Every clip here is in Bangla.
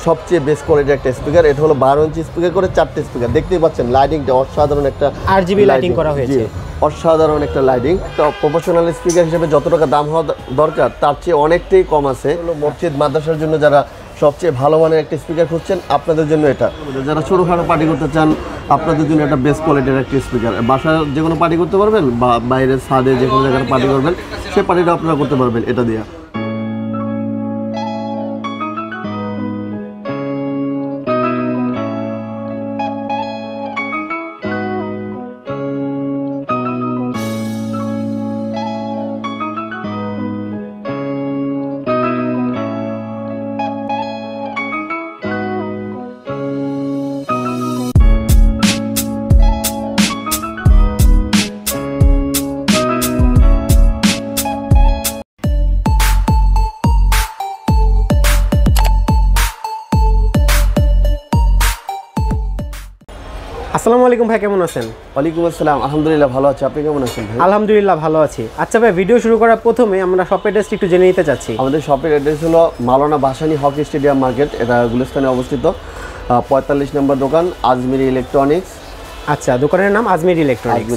সবচেয়ে বেস্ট কোয়ালিটির একটা স্পিকার। এটা হলো 12 ইঞ্চি স্পিকার করে 4টে স্পিকার। দেখতেই পাচ্ছেন লাইটিংটা অসাধারণ একটা RGB লাইটিং করা হয়েছে, অসাধারণ একটা লাইটিং। তো প্রফেশনাল স্পিকার হিসেবে যত টাকা দাম হওয়া দরকার তার চেয়ে অনেকটাই কম আছে। মসজিদ মাদ্রাসার জন্য যারা সবচেয়ে ভালো মানের একটা স্পিকার খুঁজছেন আপনাদের জন্য এটা। যারা ছোটোখাটো পার্টি করতে চান আপনাদের জন্য একটা বেস্ট কোয়ালিটির একটা স্পিকার। বাসায় যে কোনো পার্টি করতে পারবেন বা বাইরের ছাদে যে কোনো জায়গায় পার্টি করবেন সেই পার্টিটা আপনারা করতে পারবেন এটা দিয়ে। আসসালামু আলাইকুম ভাই, কেমন আছেন? ওয়ালাইকুম আসসালাম, আলহামদুলিল্লাহ ভালো আছি। আপনি কেমন আছেন ভাই? আলহামদুলিল্লাহ ভালো আছি। আচ্ছা ভাই, ভিডিও শুরু করার প্রথমে আমরা শপের অ্যাড্রেসটা একটু জেনে নিতে চাচ্ছি। আমাদের শপের অ্যাড্রেস হলো মাওলানা ভাসানী হকি স্টেডিয়াম মার্কেট, এটা গুলিস্তানে অবস্থিত। 45 নম্বর দোকান, আজমিরি ইলেকট্রনিক্স। আচ্ছা, দোকানের নাম আজমিরি ইলেকট্রনিক্স।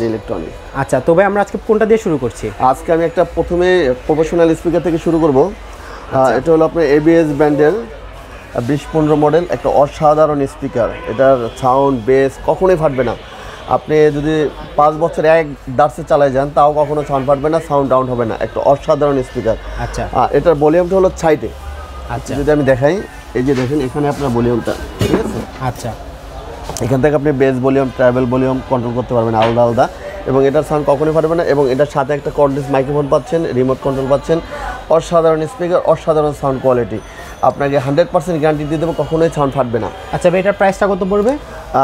আচ্ছা, তো ভাই আমরা আজকে কোনটা দিয়ে শুরু করছি? আজকে আমি একটা প্রথমে প্রফেশনাল স্পিকার থেকে শুরু করব। এটা হলো আপনার ABS ব্র্যান্ডের 2015 মডেল একটা অসাধারণ স্পিকার। এটার সাউন্ড বেস কখনোই ফাটবে না। আপনি যদি 5 বছর এক দার্সে চালায় যান তাও কখনো সাউন্ড ফাটবে না, সাউন্ড ডাউন হবে না। একটা অসাধারণ স্পিকার। আচ্ছা, এটার ভলিউমটা হলো 6টে। আচ্ছা, যদি আমি দেখাই, এই যে দেখেন এখানে আপনার ভলিউমটা, ঠিক আছে? আচ্ছা, এখান থেকে আপনি base volume, travel volume control করতে পারবেন আলাদা আলাদা, এবং এটার সাউন্ড কখনোই ফাটবে না। এবং এটার সাথে একটা কর্ডলেস মাইক্রোফোন পাচ্ছেন, রিমোট কন্ট্রোল পাচ্ছেন। অসাধারণ স্পিকার, অসাধারণ সাউন্ড কোয়ালিটি। আপনাকে 100% গ্যারান্টি দিয়ে দেবো, কখনোই সাউন্ড ফাটবে না। আচ্ছা ভাই, এটার প্রাইসটা কত পড়বে?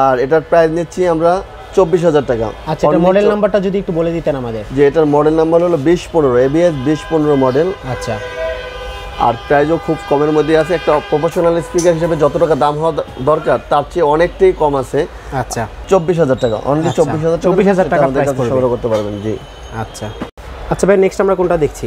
আর এটার প্রাইস নিচ্ছি আমরা 24,000 টাকা। আচ্ছা, এটা মডেল নাম্বারটা যদি একটু বলে দিতেন আমাদের। যে এটার মডেল নাম্বার হলো 2015, ABS 2015 মডেল। আচ্ছা, আর প্রাইসও খুব কমের মধ্যে আছে। একটা প্রফেশনাল স্পিকার হিসেবে যত টাকা দাম হওয়া দরকার তার চেয়ে অনেকটাই কম আছে। আচ্ছা, 24,000 টাকা, অনলি 24,000 টাকা প্রাইস সংগ্রহ করতে পারবেন। জি আচ্ছা। আচ্ছা ভাই, নেক্সট আমরা কোনটা দেখছি?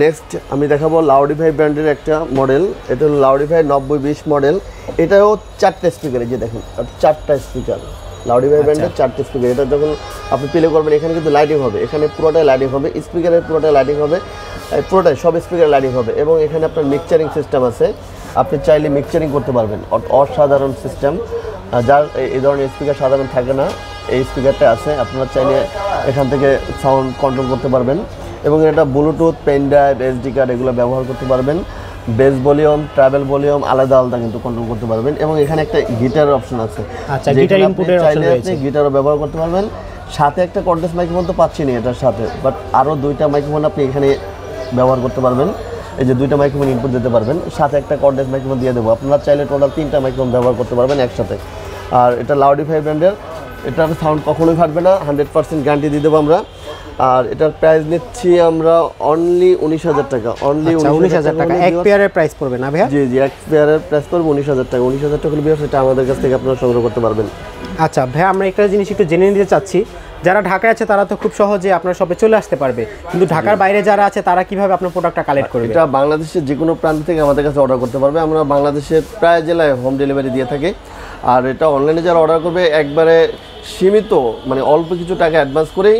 নেক্সট আমি দেখাবো 𝗬𝗍 ব্র্যান্ডের একটা মডেল। এটা হলো 𝗬𝗍 9020 মডেল। এটাও 4টে স্পিকার, এই যে দেখুন 4টা স্পিকার। 𝗬𝗍 ব্র্যান্ডের 4টে স্পিকার। এটা যখন আপনি প্লে করবেন এখানে কিন্তু লাইটিং হবে, এখানে পুরোটাই লাইটিং হবে, স্পিকারের পুরোটাই লাইটিং হবে, পুরোটাই সব স্পিকার লাইটিং হবে। এবং এখানে আপনার মিক্সচারিং সিস্টেম আছে, আপনি চাইলে মিক্সচারিং করতে পারবেন। অসাধারণ সিস্টেম, যার এই ধরনের স্পিকার সাধারণ থাকে না, এই স্পিকারটা আছে। আপনারা চাইলে এখান থেকে সাউন্ড কন্ট্রোল করতে পারবেন। এবং এটা Bluetooth, pen drive, SD card এগুলো ব্যবহার করতে পারবেন। বেস ভলিউম, ট্রাভেল ভলিউম আলাদা আলাদা কিন্তু কন্ট্রোল করতে পারবেন। এবং এখানে একটা গিটার অপশন আছে, আচ্ছা, গিটার ইনপুটের অপশন রয়েছে, গিটারও ব্যবহার করতে পারবেন। সাথে একটা কর্ডলেস মাইক্রোফোন তো পাচ্ছেন এটার সাথে, বাট আরও 2টা মাইক্রোফোন আপনি এখানে ব্যবহার করতে পারবেন। এই যে 2টা মাইক্রোফোন ইনপুট দিতে পারবেন, সাথে একটা কর্ডলেস মাইক্রোফোন দিয়ে দেবো। আপনারা চাইলে টোটাল 3টা মাইক্রোফোন ব্যবহার করতে পারবেন একসাথে। আর এটা 𝗬𝗍 ব্র্যান্ডের, এটার সাউন্ড কখনোই ফাটবে না, 100% গ্যারান্টি দিয়ে দেবো আমরা। আর এটার প্রাইস নিচ্ছি আমরা অনলি 19,000 টাকা। অনলি 19,000 টাকা। এক পেয়ারের প্রাইস পড়বে না ভাইয়া? জি জি, এক পেয়ারের প্রাইস পড়বে 19,000 টাকা। 19,000 টাকা হলে এটা আমাদের কাছ থেকে আপনারা সংগ্রহ করতে পারবেন। আচ্ছা ভাইয়া, আমরা একটা জিনিস একটু জেনে নিতে চাচ্ছি। যারা ঢাকায় আছে তারা তো খুব সহজে আপনার শপে চলে আসতে পারবে, কিন্তু ঢাকার বাইরে যারা আছে তারা কিভাবে আপনার প্রোডাক্টটা কালেক্ট করবে? এটা বাংলাদেশের যে কোনো প্রান্ত থেকে আমাদের কাছে অর্ডার করতে পারবে। আমরা বাংলাদেশের প্রায় জেলায় হোম ডেলিভারি দিয়ে থাকি। আর এটা অনলাইনে যারা অর্ডার করবে একবারে সীমিত, মানে অল্প কিছু টাকা অ্যাডভান্স করেই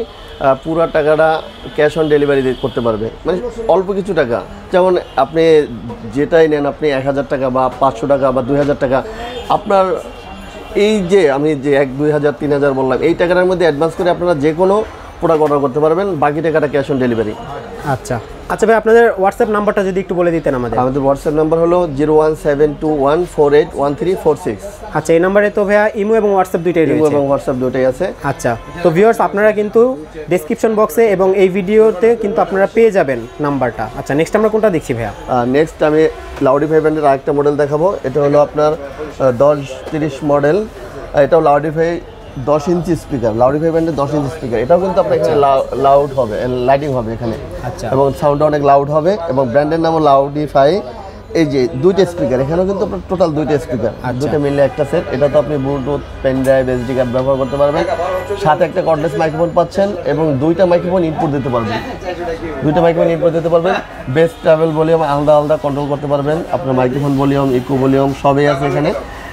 পুরো টাকাটা ক্যাশ অন ডেলিভারি করতে পারবে। মানে অল্প কিছু টাকা, যেমন আপনি যেটাই নেন, আপনি 1000 টাকা বা 500 টাকা বা 2000 টাকা, আপনার এই যে আমি যে 1-2,000 3,000 বললাম, এই টাকাটার মধ্যে অ্যাডভান্স করে আপনারা যে কোনো প্রোডাক্ট অর্ডার করতে পারবেন, বাকি টাকাটা ক্যাশ অন ডেলিভারি। আচ্ছা আচ্ছা ভাই, আপনাদের হোয়াটসঅ্যাপ নাম্বারটা যদি একটু বলে দিতেন আমাদের। আমাদের হোয়াটসঅ্যাপ নাম্বার হলো 01721481346। আচ্ছা, এই নাম্বারে তো ভাইয়া ইমো এবং হোয়াটসঅ্যাপ দুইটাই রয়েছে? ইমো এবং হোয়াটসঅ্যাপ দুটোই আছে। আচ্ছা, তো ভিউয়ার্স আপনারা কিন্তু ডেসক্রিপশন বক্সে এবং এই ভিডিওতে কিন্তু আপনারা পেয়ে যাবেন নাম্বারটা। আচ্ছা, নেক্সট আমরা কোনটা দেখছি ভাইয়া? নেক্সট আমি 𝗬𝗍 ব্র্যান্ডের আরেকটা মডেল দেখাবো। এটা হলো আপনার 1030 মডেল। এটাও 𝗬𝗍 10 ইঞ্চি স্পিকার, 𝗬𝗍 ব্র্যান্ডের 10 ইঞ্চি স্পিকার। এটাও কিন্তু আপনার এখানে লাউড হবে, লাইটিং হবে এখানে। আচ্ছা, এবং সাউন্ডটা অনেক লাউড হবে। এবং ব্র্যান্ডের নাম 𝗬𝗍 এই যে দুইটা স্পিকার, এখানেও কিন্তু আপনার টোটাল দুইটা স্পিকার, দুটো মিলে একটা সেট। এটা তো আপনি Bluetooth, pen drive, SD card ব্যবহার করতে পারবেন। সাথে একটা কর্ডলেস মাইক্রোফোন পাচ্ছেন এবং দুইটা মাইক্রোফোন ইনপুট দিতে পারবেন, দুইটা মাইক্রোফোন ইনপুট দিতে পারবেন। বেস, ট্রাভেল, ভলিউম আলাদা আলাদা কন্ট্রোল করতে পারবেন। আপনার মাইক্রোফোন ভলিউম, ইকো ভলিউম সবই আছে এখানে।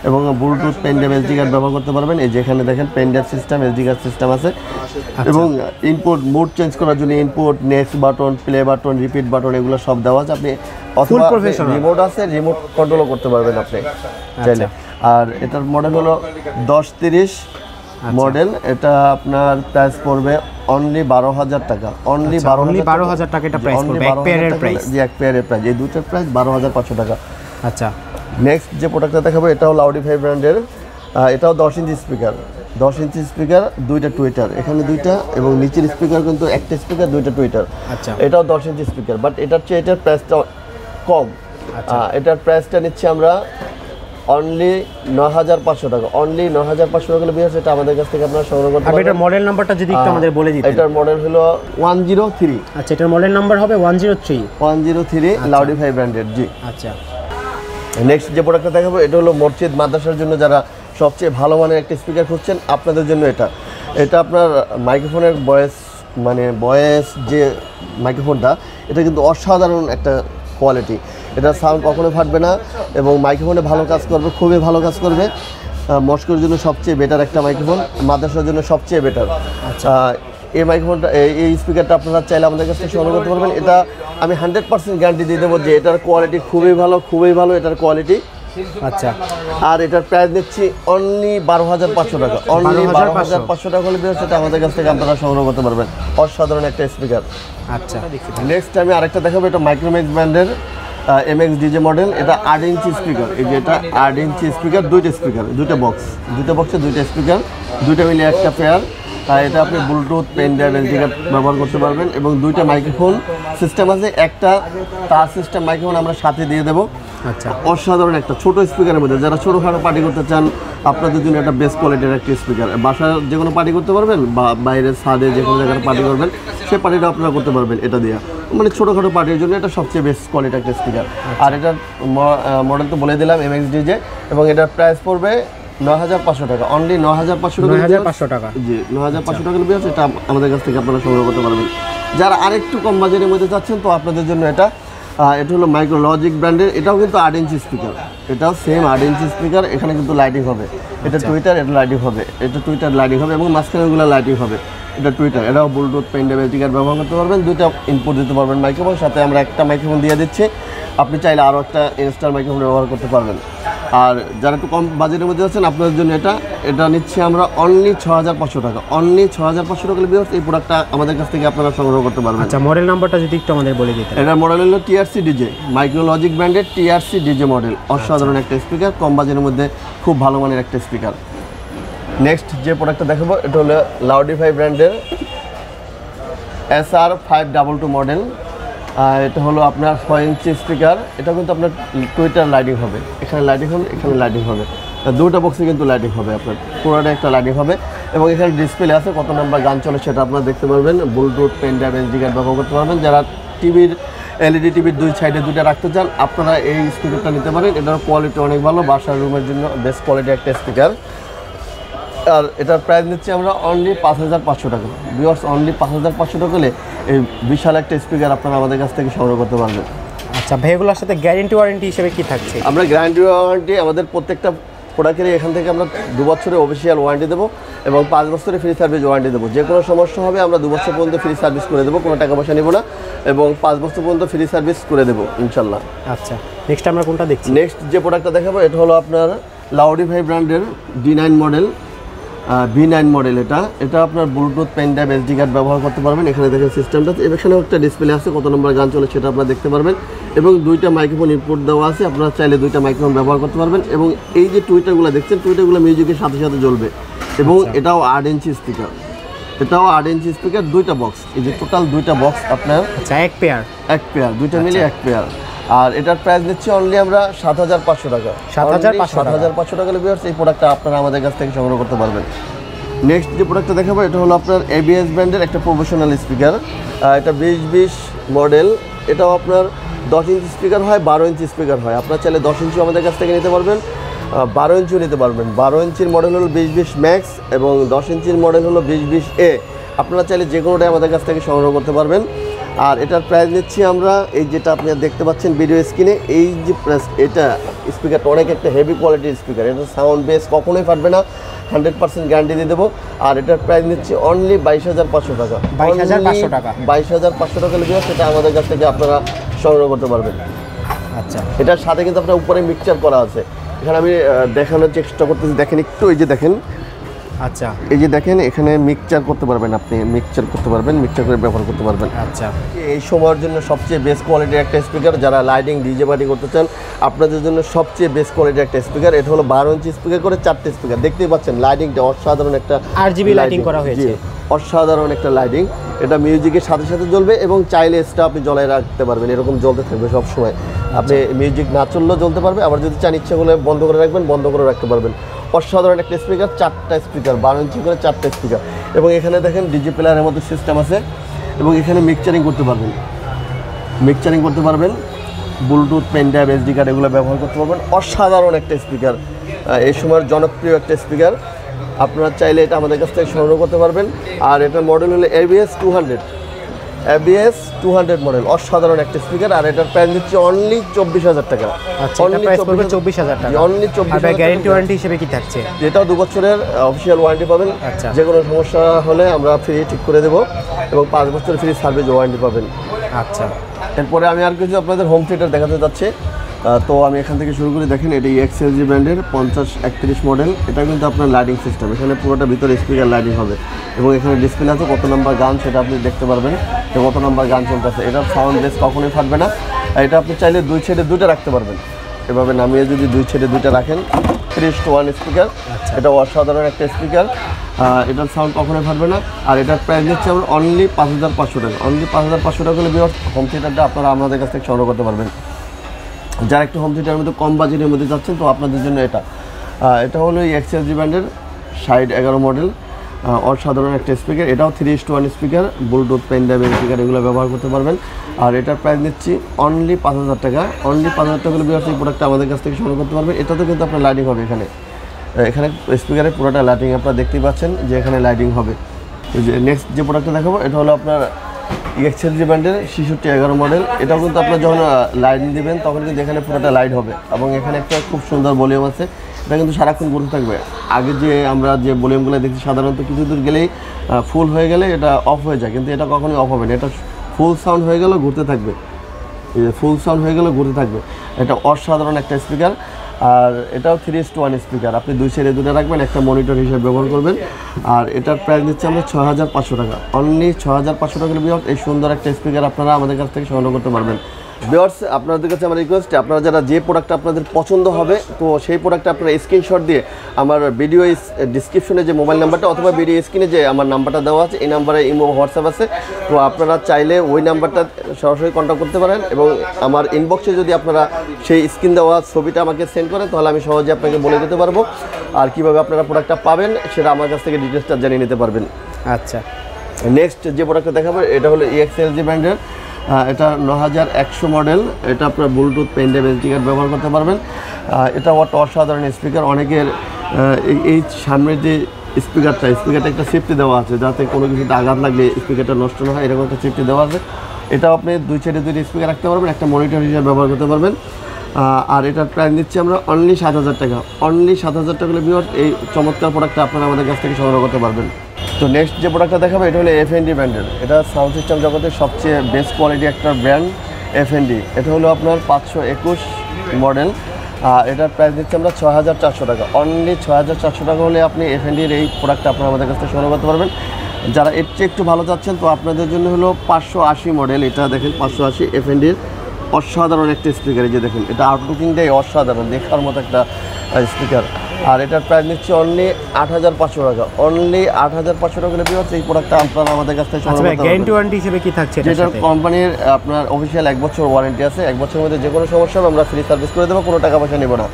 এবং Bluetooth, pen drive, SD card ব্যবহার করতে পারবেন। এই যেখানে দেখেন pen drive system, SD card system আছে। এবং ইনপুট মুড চেঞ্জ করার জন্য input, next button, play button, repeat button এগুলো সব দেওয়া আছে। আপনি অথবা রিমোট আছে, রিমোট কন্ট্রোলও করতে পারবেন আপনি চাইলে। আর এটার মডেল হলো 1030 মডেল। এটা আপনার প্রাইস পড়বে অনলি 12,000 টাকা। অনলি 12,000 টাকা এটা প্রাইস পড়বে, এক পেয়ারের প্রাইস। জি, এক পেয়ারের প্রাইস। এই দুটোর প্রাইস 12,500 টাকা। আচ্ছা, নেক্সট যে প্রোডাক্টটা দেখাবো এটা হলো 𝗬𝗎 ব্র্যান্ডের। এটাও 10 ইঞ্চি স্পিকার, 10 ইঞ্চি স্পিকার, দুইটা টুইটার, এখানে দুইটা, এবং নিচের স্পিকার কিন্তু একটা স্পিকার, দুইটা টুইটার। আচ্ছা, এটাও 10 ইঞ্চি স্পিকার, বাট এটার চেয়ে এটার প্রাইসটা কম। এটার প্রাইসটা নিচ্ছি আমরা অনলি 9,500 টাকা। অনলি 9,500 টাকা বিয়ার, সেটা আমাদের কাছ থেকে আপনারা সংগ্রহ করতে পারবেন। এটার মডেল নাম্বারটা যদি একটু আমাদের বলে দিতেন। এটার মডেল হলো 103। আচ্ছা, এটার মডেল নাম্বার হবে 103 𝗬𝗎 ব্র্যান্ডের। জি, আচ্ছা। নেক্সট যে প্রোডাক্টটা দেখাবো এটা হলো মসজিদ, মাদ্রাসার জন্য যারা সবচেয়ে ভালো মানের একটা স্পিকার খুঁজছেন, আপনাদের জন্য এটা। এটা আপনার মাইক্রোফোনের ভয়েস যে মাইক্রোফোনটা, এটা কিন্তু অসাধারণ একটা কোয়ালিটি। এটা সাউন্ড কখনো ফাটবে না এবং মাইক্রোফোনে ভালো কাজ করবে, খুবই ভালো কাজ করবে। মস্কোর জন্য সবচেয়ে বেটার একটা মাইক্রোফোন, মাদ্রাসার জন্য সবচেয়ে বেটার। এই মাইক্রোফোনটা, এই স্পিকারটা আপনারা চাইলে আমাদের কাছ থেকে সংগ্রহ করতে পারবেন। এটা আমি 100% গ্যারান্টি দিয়ে দেবো যে এটার কোয়ালিটি খুবই ভালো, খুবই ভালো এটার কোয়ালিটি। আচ্ছা, আর এটার প্রাইস দিচ্ছি অনলি 12,500 টাকা। অনলি 12,500 টাকা হলে সেটা আমাদের কাছ থেকে আপনারা সংগ্রহ করতে পারবেন। অসাধারণ একটা স্পিকার। আচ্ছা, নেক্সট আমি আরেকটা দেখাবো, এটা মাইক্রোম্যাক্স ব্র্যান্ডের MX DJ মডেল। এটা 8 ইঞ্চি স্পিকার। এই যে এটা 8 ইঞ্চি স্পিকার, দুইটা স্পিকার, দুইটা বক্স, দুইটা বক্সে দুইটা স্পিকার, দুইটা মিলে একটা পেয়ার। এটা আপনি Bluetooth, pen drive, SD card ব্যবহার করতে পারবেন। এবং দুইটা মাইক্রোফোন সিস্টেম আছে, একটা তার সিস্টেম মাইক্রোফোন আমরা সাথে দিয়ে দেবো। আচ্ছা, অসাধারণ একটা ছোট স্পিকারের মধ্যে যারা ছোটোখাটো পার্টি করতে চান, আপনাদের জন্য একটা বেস্ট কোয়ালিটির একটা স্পিকার। বাসায় যে কোনো পার্টি করতে পারবেন বা বাইরের ছাদে যে কোনো জায়গায় পার্টি করবেন, সেই পার্টিটা আপনারা করতে পারবেন এটা দিয়ে। মানে ছোটোখাটো পার্টির জন্য এটা সবচেয়ে বেস্ট কোয়ালিটির একটা স্পিকার। আর এটার মডেল তো বলে দিলাম, MX DJ, এবং এটার প্রাইস পড়বে 9,500 টাকা। অনলি 9,500 টাকা। জি, 9,500 টাকার বিয়ার, এটা আমাদের কাছ থেকে আপনারা সংগ্রহ করতে পারবেন। যারা আরেকটু কম বাজেটের মধ্যে চাচ্ছেন, তো আপনাদের জন্য এটা হলো 𝗦𝘁cie ব্র্যান্ডের। এটাও কিন্তু 8 ইঞ্চি স্পিকার, এটাও সেম 8 ইঞ্চি স্পিকার। এখানে কিন্তু লাইটিং হবে, এটা টুইটার, এটা লাইটিং হবে, এটা টুইটার লাইটিং হবে, এবং মাঝখানেগুলো লাইটিং হবে। এটা টুইটার, এটাও Bluetooth, pen drive, SD card ব্যবহার করতে পারবেন। দুইটা ইনপুট দিতে পারবেন মাইক্রোফোন, সাথে আমরা একটা মাইক্রোফোন দিয়ে দিচ্ছি। আপনি চাইলে আরও একটা ইনস্টল মাইক্রোফোন ব্যবহার করতে পারবেন। আর যারা একটু কম বাজেটের মধ্যে আছেন, আপনাদের জন্য এটা নিচ্ছি আমরা অনলি 6,500 টাকা। অনলি 6,500 টাকা বিয়ার, এই প্রোডাক্টটা আমাদের কাছ থেকে আপনারা সংগ্রহ করতে পারবেন। আচ্ছা, মডেল নাম্বারটা যদি একটু আমাদের বলে দিতেন। এটার মডেল হলো 𝗬𝗎 DJ, 𝗦𝘁cie ব্র্যান্ডের 𝗬𝗎 DJ মডেল। অসাধারণ একটা স্পিকার, কম বাজেটের মধ্যে খুব ভালো মানের একটা স্পিকার। নেক্সট যে প্রোডাক্টটা দেখাবো এটা হলো 𝗬𝗎 ব্র্যান্ডের SR522 মডেল। এটা হলো আপনার 6 ইঞ্চি স্পিকার। এটা কিন্তু আপনার টুইটার লাইটিং হবে, এখানে লাইটিং হবে, এখানে লাইটিং হবে, দুটো বক্সে কিন্তু লাইটিং হবে, আপনার পুরোটা একটা লাইটিং হবে। এবং এখানে ডিসপ্লে আছে, কত নম্বর গান চলে সেটা আপনারা দেখতে পারবেন। Bluetooth, pen drive, SD card ব্যবহার করতে পারবেন। যারা টিভির LED টিভির দুই সাইডে দুইটা রাখতে চান, আপনারা এই স্পিকারটা নিতে পারেন। এটার কোয়ালিটি অনেক ভালো, বাসার রুমের জন্য বেস্ট কোয়ালিটি একটা স্পিকার। আর এটার প্রাইস নিচ্ছি আমরা অনলি 5,500 টাকা। ভিউয়ার্স, অনলি 5,500 টাকা হলে এই বিশাল একটা স্পিকার আপনারা আমাদের কাছ থেকে সংগ্রহ করতে পারবেন। আচ্ছা ভাই, এগুলোর সাথে গ্যারেন্টি ওয়ারেন্টি হিসেবে কি থাকছে? আমরা গ্যারান্টি ওয়ারেন্টি আমাদের প্রত্যেকটা প্রোডাক্টেরই এখান থেকে আমরা 2 বছরের অফিসিয়াল ওয়ারেন্টি দেবো এবং 5 বছরের ফ্রি সার্ভিস ওয়ারেন্টি দেবো। যে কোনো সমস্যা হবে আমরা 2 বছর পর্যন্ত ফ্রি সার্ভিস করে দেবো, কোনো টাকা পয়সা নেব না, এবং 5 বছর পর্যন্ত ফ্রি সার্ভিস করে দেবো ইনশাল্লাহ। আচ্ছা, নেক্সট আমরা কোনটা দেখছি? নেক্সট যে প্রোডাক্টটা দেখাবো এটা হলো আপনার 𝗬𝗎 ব্র্যান্ডের D9 মডেল, V9 মডেল। এটা আপনার Bluetooth, pen drive, SD card ব্যবহার করতে পারবেন। এখানে দেখেন সিস্টেমটা, এখানেও একটা ডিসপ্লে আছে, কত নম্বর গান চলে সেটা আপনারা দেখতে পারবেন। এবং দুইটা মাইক্রোফোন ইনপুট দেওয়া আছে, আপনারা চাইলে দুইটা মাইক্রোফোন ব্যবহার করতে পারবেন। এবং এই যে টুইটারগুলো দেখছেন, টুইটারগুলো মিউজিকের সাথে সাথে জ্বলবে। এবং এটাও 8 ইঞ্চি স্পিকার, এটাও 8 ইঞ্চি স্পিকার, দুইটা বক্স। এই যে টোটাল দুইটা বক্স আপনার, আচ্ছা, এক পেয়ার, দুইটা মিলে এক পেয়ার। আর এটার প্রাইস নিচ্ছি অনলি আমরা 7,500 টাকা। 7,500 টাকা ভিউয়ার্স, এই প্রোডাক্টটা আপনারা আমাদের কাছ থেকে সংগ্রহ করতে পারবেন। নেক্সট যে প্রোডাক্টটা দেখাবো এটা হলো আপনার ABS ব্র্যান্ডের একটা প্রফেশনাল স্পিকার। এটা 2020 মডেল। এটাও আপনার 10 ইঞ্চি স্পিকার হয়, 12 ইঞ্চি স্পিকার হয়। আপনারা চাইলে 10 ইঞ্চি আমাদের কাছ থেকে নিতে পারবেন, 12 ইঞ্চিও নিতে পারবেন। 12 ইঞ্চির মডেল হলো 2020 ম্যাক্স এবং 10 ইঞ্চির মডেল হলো 2020A। আপনারা চাইলে যে কোনোটাই আমাদের কাছ থেকে সংগ্রহ করতে পারবেন। আর এটার প্রাইস নিচ্ছি আমরা, এই যেটা আপনি দেখতে পাচ্ছেন ভিডিও স্ক্রিনে, এই যে এটা স্পিকারটা অনেক একটা হেভি কোয়ালিটির স্পিকার। এটা সাউন্ড বেস কখনোই ফাটবে না, 100% গ্যারান্টি দিয়ে দেবো। আর এটার প্রাইস নিচ্ছি অনলি 22,500 টাকা। 22,500 টাকা, 22,500 টাকা লিখে সেটা আমাদের কাছ থেকে আপনারা সংগ্রহ করতে পারবেন। আচ্ছা, এটার সাথে কিন্তু আপনার উপরে মিক্সচার করা আছে। এখানে আমি দেখানোর চেষ্টা করতেছি, দেখেন একটু, এই যে দেখেন, আচ্ছা, এই যে দেখেন এখানে মিক্সচার করতে পারবেন, আপনি মিক্সচার করতে পারবেন, মিক্সচার করে ব্যবহার করতে পারবেন। আচ্ছা, এই সময়ের জন্য সবচেয়ে বেস্ট কোয়ালিটির একটা স্পিকার। যারা লাইটিং ডিজে পার্টি করতে চান আপনাদের জন্য সবচেয়ে বেস্ট কোয়ালিটির একটা স্পিকার। এটা হলো 12 ইঞ্চি স্পিকার করে 4টে স্পিকার। দেখতেই পাচ্ছেন লাইটিংটা অসাধারণ একটা RGB লাইটিং করা হয়েছে, অসাধারণ একটা লাইটিং। এটা মিউজিকের সাথে সাথে জ্বলবে এবং চাইলে এক্সট্রা আপনি জ্বলায় রাখতে পারবেন, এরকম জ্বলতে থাকবে সব সময়। আপনি মিউজিক না চললেও জ্বলতে পারবে, আবার যদি চান ইচ্ছা করলে বন্ধ করে রাখবেন, বন্ধ করে রাখতে পারবেন। অসাধারণ একটা স্পিকার, 4টা স্পিকার, 12 ইঞ্চি করে 4টা স্পিকার। এবং এখানে দেখেন ডিজি প্লেয়ারের মতো সিস্টেম আছে এবং এখানে মিক্সচারিং করতে পারবেন, Bluetooth, pen drive, SD card এগুলো ব্যবহার করতে পারবেন। অসাধারণ একটা স্পিকার, এই সময়ের জনপ্রিয় একটা স্পিকার। আপনারা চাইলে এটা আমাদের কাছ থেকে সংগ্রহ করতে পারবেন। আর এটার মডেল হলো ABS 200 মডেল, অসাধারণ একটা স্পিকার। আর এটার প্রাইস দিচ্ছি অনলি 24,000 টাকা। অনলি 24,000 টাকা। অনলি 24,000। গ্যারান্টি ওয়ারেন্টি হিসেবে কি থাকছে? এটাও 2 বছরের অফিসিয়াল ওয়ারেন্টি পাবেন। আচ্ছা, যে কোনো সমস্যা হলে আমরা ফ্রি ঠিক করে দেবো এবং 5 বছরের ফ্রি সার্ভিস ওয়ারেন্টি পাবেন। আচ্ছা, এরপরে আমি আর কিছু আপনাদের হোম থিয়েটার দেখাতে যাচ্ছি। তো আমি এখান থেকে শুরু করে, দেখেন এটা 𝗃𝗃𝗃𝗃 ব্র্যান্ডের 5031 মডেল। এটা কিন্তু আপনার লাইটিং সিস্টেম, এখানে পুরোটা ভিতরে স্পিকার লাইটিং হবে এবং এখানে ডিসপ্লে আছে কত নাম্বার গান সেটা আপনি দেখতে পারবেন, যে কত নাম্বার গান চলতেছে। এটার সাউন্ড বেস কখনোই ফাটবে না। এটা আপনি চাইলে 2 ছেড়ে 2টা রাখতে পারবেন, এভাবে নামিয়ে যদি 2 ছেড়ে 2টা রাখেন। 3:1 স্পিকার, এটা অসাধারণ একটা স্পিকার। এটার সাউন্ড কখনোই ফাটবে না। আর এটার প্রাইস দিচ্ছে আমরা অনলি 5,500 টাকা। অনলি 5,500 টাকা হলে হোম থিয়েটারটা আপনারা আমাদের কাছ থেকে সংগ্রহ করতে পারবেন। যারা একটু হোম থিয়েটারের মধ্যে কম বাজেটের মধ্যে যাচ্ছেন তো আপনাদের জন্য এটা হলো 𝗃𝗃𝗃𝗃 ব্র্যান্ডের 6011 মডেল, অসাধারণ একটা স্পিকার। এটাও 3:1 speaker, Bluetooth, pen drive speaker এগুলো ব্যবহার করতে পারবেন। আর এটার প্রাইস নিচ্ছি অনলি 5,000 টাকা। অনলি 5,000 টাকা হলে এই প্রোডাক্টটা আমাদের কাছ থেকে সংগ্রহ করতে পারবেন। এটাতেও কিন্তু আপনার লাইটিং হবে, এখানে স্পিকারের পুরোটা লাইটিং আপনারা দেখতেই পাচ্ছেন যে এখানে লাইটিং হবে। যে নেক্সট যে প্রোডাক্টটা দেখাবো এটা হলো আপনার 𝗃𝗃𝗃𝗃 ব্র্যান্ডের 6611 মডেল। এটাও কিন্তু আপনার যখন লাইট দিবেন তখন কিন্তু এখানে পুরোটা লাইট হবে এবং এখানে একটা খুব সুন্দর ভলিউম আছে। এটা কিন্তু সারাক্ষণ ঘুরতে থাকবে। আগে যে আমরা যে ভলিউমগুলো দেখছি সাধারণত কিছু দূর গেলেই ফুল হয়ে গেলে এটা অফ হয়ে যায়, কিন্তু এটা কখনোই অফ হবে না। এটা ফুল সাউন্ড হয়ে গেলেও ঘুরতে থাকবে, এটা অসাধারণ একটা স্পিকার। আর এটাও 3:1 স্পিকার, আপনি 2 ছেড়ে 2টা রাখবেন, একটা মনিটর হিসেবে ব্যবহার করবেন। আর এটার প্রাইস দিচ্ছি আমরা 6,500 টাকা। অনলি 6,500 টাকা ভিউয়ার্স এই সুন্দর একটা স্পিকার আপনারা আমাদের কাছ থেকে সংগ্রহ করতে পারবেন। ভিউয়ার্স আপনাদের কাছে আমার রিকোয়েস্ট, আপনারা যারা যে প্রোডাক্টটা আপনাদের পছন্দ হবে তো সেই প্রোডাক্টটা আপনারা স্ক্রিনশট দিয়ে আমার ভিডিও ডিসক্রিপশনে যে মোবাইল নাম্বারটা অথবা ভিডিও স্ক্রিনে যে আমার নাম্বারটা দেওয়া আছে এই নাম্বারে ইমো, হোয়াটসঅ্যাপ আছে, তো আপনারা চাইলে ওই নাম্বারটা সরাসরি কন্ট্যাক্ট করতে পারেন এবং আমার ইনবক্সে যদি আপনারা সেই স্ক্রিন দেওয়া ছবিটা আমাকে সেন্ড করেন তাহলে আমি সহজে আপনাকে বলে দিতে পারবো আর কীভাবে আপনারা প্রোডাক্টটা পাবেন সেটা আমার কাছ থেকে ডিটেলসটা জানিয়ে নিতে পারবেন। আচ্ছা, নেক্সট যে প্রোডাক্টটা দেখাবো এটা হলো 𝗃𝗃𝗃𝗃 ব্র্যান্ডের, এটা 9100 মডেল। এটা আপনার Bluetooth, pen drive, SD card ব্যবহার করতে পারবেন। এটা অসাধারণ স্পিকার। অনেকের এই সামনের যে স্পিকারটা একটা সেফটি দেওয়া আছে যাতে কোনো কিছুতে আঘাত লাগলে স্পিকারটা নষ্ট না হয়, এরকম একটা সেফটি দেওয়া আছে। এটাও আপনি 2 ছেড়ে 2টা স্পিকার রাখতে পারবেন, একটা মনিটর হিসেবে ব্যবহার করতে পারবেন। আর এটার প্রাইস দিচ্ছি আমরা অনলি 7,000 টাকা। অনলি 7,000 টাকা হলে ভিউয়ার্স এই চমৎকার প্রোডাক্টটা আপনারা আমাদের কাছ থেকে সংগ্রহ করতে পারবেন। তো নেক্সট যে প্রোডাক্টটা দেখাবো এটা হলো 𝐹ND ব্র্যান্ডের। এটা সাউন্ড সিস্টেম জগতের সবচেয়ে বেস্ট কোয়ালিটি একটা ব্র্যান্ড 𝐹ND। এটা হলো আপনার 521 মডেল। এটার প্রাইস দিচ্ছি আমরা 6,400 টাকা। অনলি 6,400 টাকা হলে আপনি 𝐹ND-র এই প্রোডাক্টটা আপনারা আমাদের কাছ থেকে সংগ্রহ করতে পারবেন। যারা এর চেয়ে একটু ভালো চাচ্ছেন তো আপনাদের জন্য হলো 580 মডেল। এটা দেখেন 580 𝐹ND-র অসাধারণ একটা স্পিকার। এই যে দেখেন এটা আউটলুকিংটাই অসাধারণ, দেখার মতো একটা স্পিকার। আর এটার প্রাইস নিচ্ছে অনলি 8,500 টাকা। অনলি 8,500 টাকা হলে এই প্রোডাক্টটা আপনারা আমাদের কাছ থেকে সংগ্রহ করতে পারবেন। গ্যারান্টি ওয়ারেন্টি হিসেবে কি থাকছে? যেটা কোম্পানির আপনার অফিসিয়াল 1 বছর ওয়ারেন্টি আছে। 1 বছরের মধ্যে যে কোনো সমস্যা হবে আমরা ফ্রি সার্ভিস করে দেবো, কোনো টাকা পয়সা নেব না।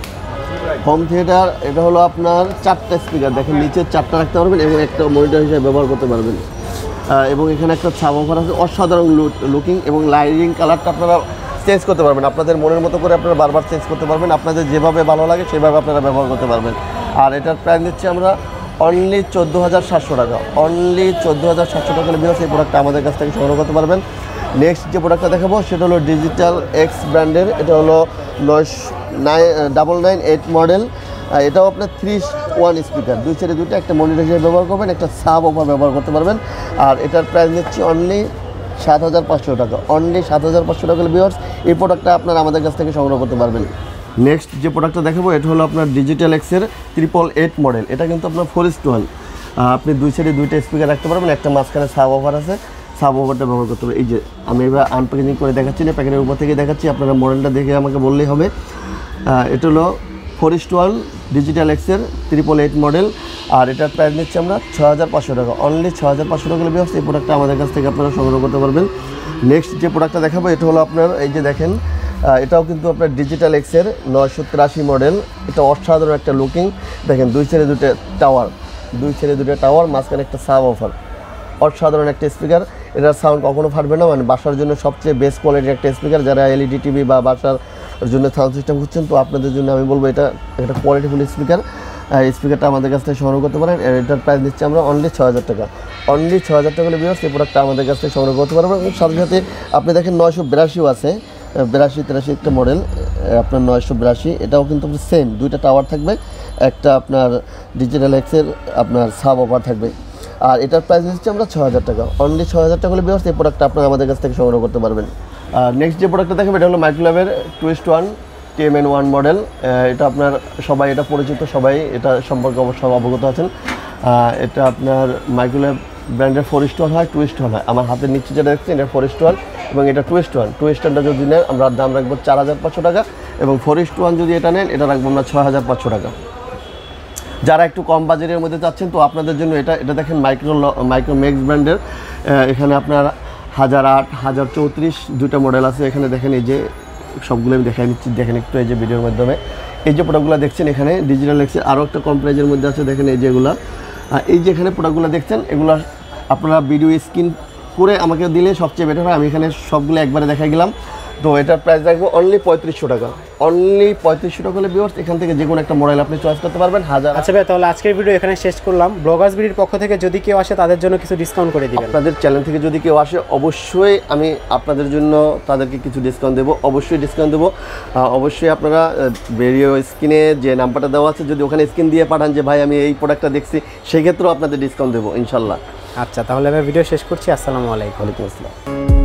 হোম থিয়েটার এটা হলো আপনার 4টা স্পিকার, দেখেন নিচে 4টা রাখতে পারবেন এবং একটা মনিটর হিসেবে ব্যবহার করতে পারবেন। এবং এখানে একটা সাবওয়ুফার আছে, অসাধারণ লুকিং এবং লাইটিং কালারটা আপনারা চেঞ্জ করতে পারবেন, আপনাদের মনের মতো করে আপনারা বারবার চেঞ্জ করতে পারবেন, আপনাদের যেভাবে ভালো লাগে সেভাবে আপনারা ব্যবহার করতে পারবেন। আর এটার প্রাইস দিচ্ছি আমরা অনলি 14,700 টাকা, অনলি 14,700 টাকা ভিউয়ার্স এই প্রোডাক্টটা আমাদের কাছ থেকে সংগ্রহ করতে পারবেন। নেক্সট যে প্রোডাক্টটা দেখাবো সেটা হলো ডিজিটাল এক্স ব্র্যান্ডের, এটা হলো 998 মডেল। এটাও আপনার 3-1 স্পিকার, 2 ছেড়ে 2টা, একটা মনিটর হিসেবে ব্যবহার করবেন, একটা সাব ওভার ব্যবহার করতে পারবেন। আর এটার প্রাইস নিচ্ছি অনলি 7,500 টাকা, অনলি 7,500 টাকা ভিউয়ার্স এই প্রোডাক্টটা আপনারা আমাদের কাছ থেকে সংগ্রহ করতে পারবেন। নেক্সট যে প্রোডাক্টটা দেখাবো এটা হলো আপনার ডিজিটাল এক্সের 888 মডেল। এটা কিন্তু আপনার 4:1, আপনি 2 ছেড়ে 2টা স্পিকার রাখতে পারবেন, একটা মাঝখানে সাব ওভার আছে, সাব ওভারটা ব্যবহার করতে পারবেন। এই যে আমি এবার আনপ্যাকেজিং করে দেখাচ্ছি না, প্যাকেটের উপর থেকে দেখাচ্ছি, আপনারা মডেলটা দেখে আমাকে বললেই হবে। এটা হলো 4:1 ডিজিটাল এক্সের 888 মডেল। আর এটার প্রাইস নিচ্ছি আমরা 6,500 টাকা, অনলি 6,500 টাকা ভিউয়ার্স এই প্রোডাক্টটা আমাদের কাছ থেকে আপনারা সংগ্রহ করতে পারবেন। নেক্সট যে প্রোডাক্টটা দেখাবো এটা হলো আপনার এই যে দেখেন, এটাও কিন্তু আপনার ডিজিটাল এক্সের 983 মডেল। এটা অসাধারণ একটা লুকিং, দেখেন 2 ছেড়ে 2টা টাওয়ার, 2 ছেড়ে 2টা টাওয়ার, মাঝখানে একটা সাব অফার, অসাধারণ একটা স্পিকার। এটার সাউন্ড কখনো ফাটবে না, মানে বাসার জন্য সবচেয়ে বেস্ট কোয়ালিটির একটা স্পিকার। যারা এলইডি টিভি বা বাসার জন্য সাউন্ড সিস্টেম খুঁজছেন তো আপনাদের জন্য আমি বলবো এটা একটা কোয়ালিটিফুল স্পিকার। স্পিকারটা আমাদের কাছ থেকে সংগ্রহ করতে পারেন। এটার প্রাইস নিচ্ছি আমরা অনলি 6,000 টাকা, অনলি 6,000 টাকা হলে ভিউয়ার্স এই প্রোডাক্টটা আমাদের কাছ থেকে সংগ্রহ করতে পারবেন। এবং সাথে সাথে আপনি দেখেন 982 আছে, 82-83 একটা মডেল আপনার 982, এটাও কিন্তু সেম, 2টা টাওয়ার থাকবে, একটা আপনার ডিজিটাল এক্সের আপনার সাব ওভার থাকবে। আর এটার প্রাইস নিচ্ছি আমরা 6,000 টাকা, অনলি 6,000 টাকা হলে ভিউয়ার্স এই প্রোডাক্টটা আপনারা আমাদের কাছ থেকে সংগ্রহ করতে পারবেন। আর নেক্সট যে প্রোডাক্টটা দেখাবো এটা হলো মাইক্রোওয়েভের 2:1 TMN1 মডেল। এটা আপনার সবাই এটা পরিচিত, সবাই এটা সম্পর্কে অবশ্যই অবগত আছেন। এটা আপনার মাইক্রোওয়েভ ব্র্যান্ডের 4:1 হয়, 2:1 হয়। আমার হাতের নিচে যেটা দেখছেন এটা 4:1 এবং এটা 2:1। 2:1টা যদি নেন আমরা দাম রাখবো 4,500 টাকা, এবং 4:1 যদি এটা নেন এটা রাখবো আমরা 6,500 টাকা। যারা একটু কম বাজেটের মধ্যে চাচ্ছেন তো আপনাদের জন্য এটা দেখেন মাইক্রোম্যাক্স ব্র্যান্ডের, এখানে আপনার 1008, 1034 2টা মডেল আছে। এখানে দেখেন এই যে সবগুলো আমি দেখাই নিচ্ছি, দেখেন একটু এই যে ভিডিওর মাধ্যমে। এই যে প্রোডাক্টগুলো দেখছেন এখানে ডিজিটাল এক্সের আরও একটা কম প্রাইজের মধ্যে আছে, দেখেন এই যেগুলো, এই যে এখানে প্রোডাক্টগুলো দেখছেন এগুলো আপনারা ভিডিও স্ক্রিন করে আমাকে দিলে সবচেয়ে বেটার হয়। আমি এখানে সবগুলো একবারে দেখাই গেলাম। তো এটার প্রাইস রাখবো অনলি 3500 টাকা, অনলি 3500 টাকা হলে ভিউয়ার্স এখান থেকে যে কোনো একটা মডেল আপনি চয়েস করতে পারবেন। আচ্ছা ভাই, তাহলে আজকের ভিডিও এখানে শেষ করলাম। ব্লগার্স বিডির পক্ষ থেকে যদি কেউ আসে তাদের জন্য কিছু ডিসকাউন্ট করে দিবেন। আপনাদের চ্যানেল থেকে যদি কেউ আসে অবশ্যই আমি আপনাদের জন্য তাদেরকে কিছু ডিসকাউন্ট দেবো, অবশ্যই ডিসকাউন্ট দেবো। অবশ্যই আপনারা ভিডিও স্ক্রিনে যে নাম্বারটা দেওয়া আছে যদি ওখানে স্ক্রিন দিয়ে পাঠান যে ভাই আমি এই প্রোডাক্টটা দেখছি, সেক্ষেত্রেও আপনাদের ডিসকাউন্ট দেবো ইনশাল্লাহ। আচ্ছা, তাহলে আমি ভিডিও শেষ করছি। আসসালামু আলাইকুম। ওয়ালাইকুম আসসালাম।